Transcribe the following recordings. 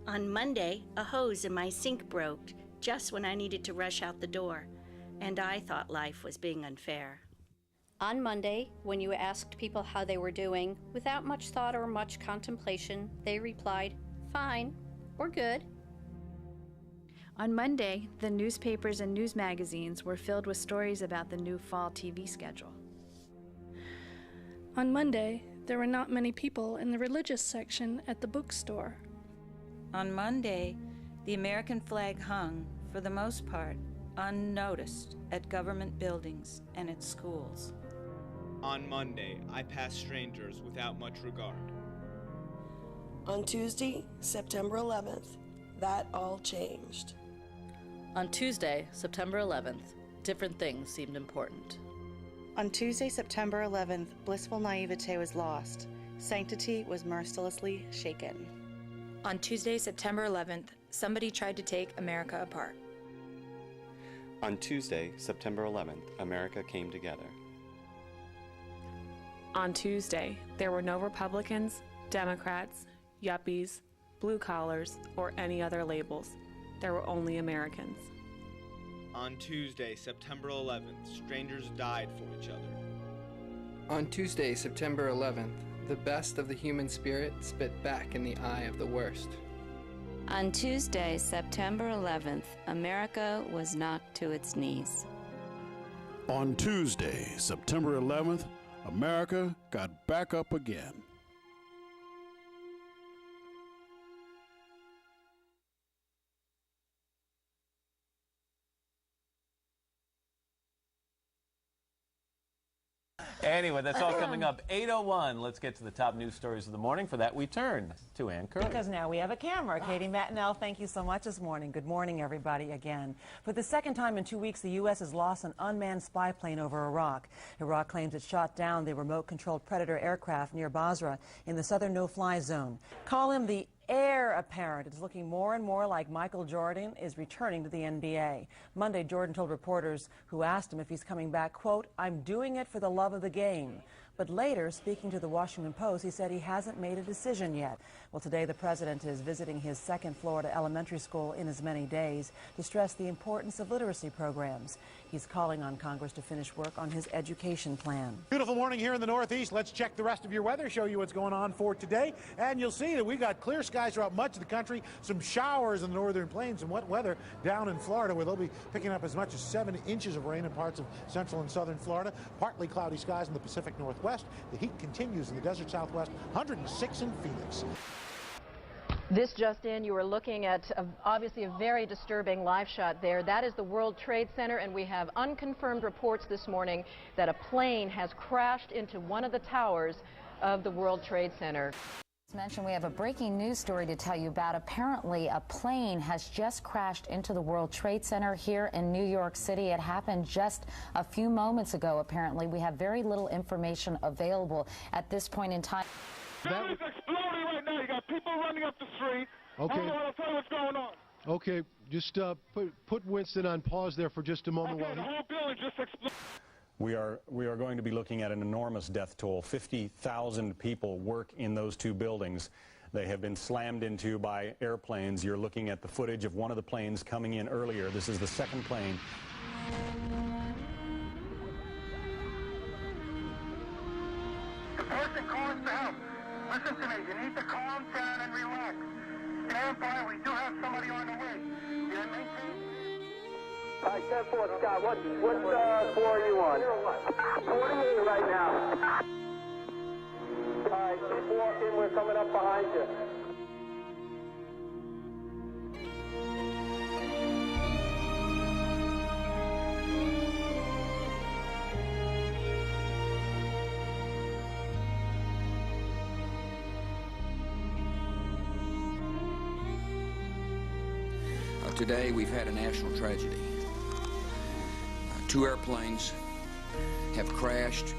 On Monday, a hose in my sink broke just when I needed to rush out the door, and I thought life was being unfair. On Monday, when you asked people how they were doing, without much thought or much contemplation, they replied, "Fine," or "Good." On Monday, the newspapers and news magazines were filled with stories about the new fall TV schedule. On Monday, there were not many people in the religious section at the bookstore. On Monday, the American flag hung, for the most part, unnoticed at government buildings and at schools. On Monday, I passed strangers without much regard. On Tuesday, September 11th, that all changed. On Tuesday, September 11th, different things seemed important. On Tuesday, September 11th, blissful naivete was lost. Sanctity was mercilessly shaken. On Tuesday, September 11th, somebody tried to take America apart. On Tuesday, September 11th, America came together. On Tuesday, there were no Republicans, Democrats, yuppies, blue collars, or any other labels. There were only Americans. On Tuesday, September 11th, strangers died for each other. On Tuesday, September 11th, the best of the human spirit spit back in the eye of the worst. On Tuesday, September 11th, America was knocked to its knees. On Tuesday, September 11th, America got back up again. Anyway, that's all coming up. 8:01. Let's get to the top news stories of the morning. For that, we turn to Ann Curry. Because now we have a camera. Katie Matinell, thank you so much this morning. Good morning, everybody, again. For the second time in 2 weeks, the U.S. has lost an unmanned spy plane over Iraq. Iraq claims it shot down the remote-controlled Predator aircraft near Basra in the southern no-fly zone. Call him the heir apparent. It's looking more and more like Michael Jordan is returning to the NBA. Monday, Jordan told reporters who asked him if he's coming back, quote, "I'm doing it for the love of the game." But later, speaking to the Washington Post, he said he hasn't made a decision yet. Well, today the president is visiting his second Florida elementary school in as many days to stress the importance of literacy programs. He's calling on Congress to finish work on his education plan. Beautiful morning here in the Northeast. Let's check the rest of your weather, show you what's going on for today. And you'll see that we've got clear skies throughout much of the country, some showers in the northern plains, and wet weather down in Florida, where they'll be picking up as much as 7 inches of rain in parts of central and southern Florida. Partly cloudy skies in the Pacific Northwest. The heat continues in the desert Southwest, 106 in Phoenix. This just in, you are looking at obviously a very disturbing live shot there. That is the World Trade Center, and we have unconfirmed reports this morning that a plane has crashed into one of the towers of the World Trade Center. Mentioned, we have a breaking news story to tell you about. Apparently, a plane has just crashed into the World Trade Center here in New York City. It happened just a few moments ago, apparently. We have very little information available at this point in time. That is exploding right now. You got people running up the street. Okay. Hold on, I'll tell you what's going on. Okay, just put Winston on pause there for just a moment. Okay, the whole building just exploded. We are going to be looking at an enormous death toll. 50,000 people work in those two buildings. They have been slammed into by airplanes. You're looking at the footage of one of the planes coming in earlier. This is the second plane. The person calls for help. Listen to me. You need to calm down and relax. Stand by. We do have somebody on the way. You maintain. 10-4, Scott. What floor are you on? 48 right now. All right, keep walking. We're coming up behind you. Today we've had a national tragedy. 2 airplanes have crashed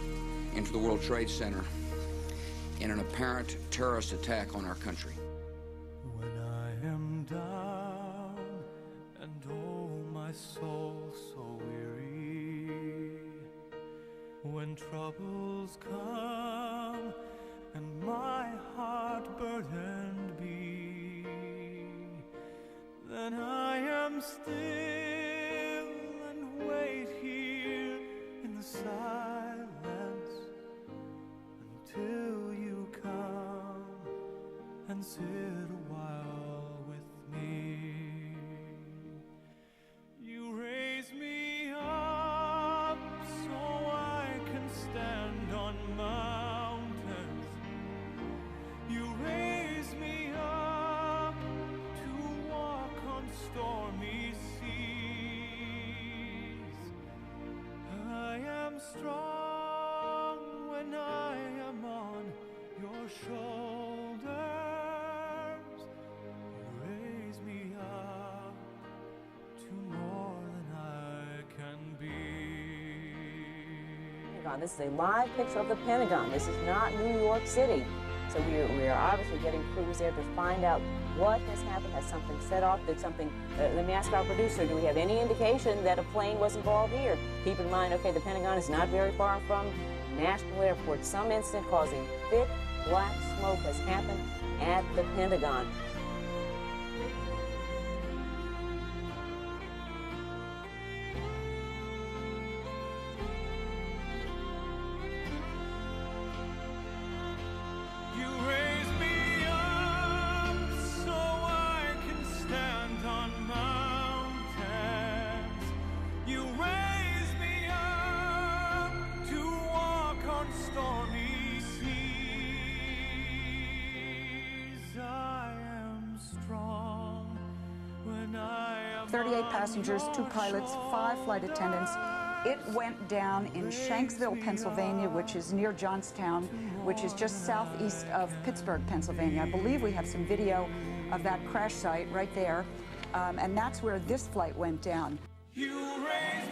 into the World Trade Center in an apparent terrorist attack on our country. When I am down and oh my soul so weary, when troubles come and my heart burdened be, when I am still and wait here in the silence until you come and sit a while with me. You raise me up so I can stand on mountains. You raise me up to walk on stormy seas. I am strong when I am on your shoulders. You raise me up to more than I can be. This is a live picture of the Pentagon. This is not New York City. So we are obviously getting crews there to find out what has happened. Has something set off? Did something, let me ask our producer, do we have any indication that a plane was involved here? Keep in mind, okay, the Pentagon is not very far from National Airport. Some incident causing thick black smoke has happened at the Pentagon. You raise me up so I can stand on mountains. You raise me up to walk on stormy seas. I am strong when I am 38 passengers, 2 pilots, 5 flight attendants. It went down in Shanksville, Pennsylvania, which is near Johnstown, which is just southeast of Pittsburgh, Pennsylvania. I believe we have some video of that crash site right there, and that's where this flight went down. You raise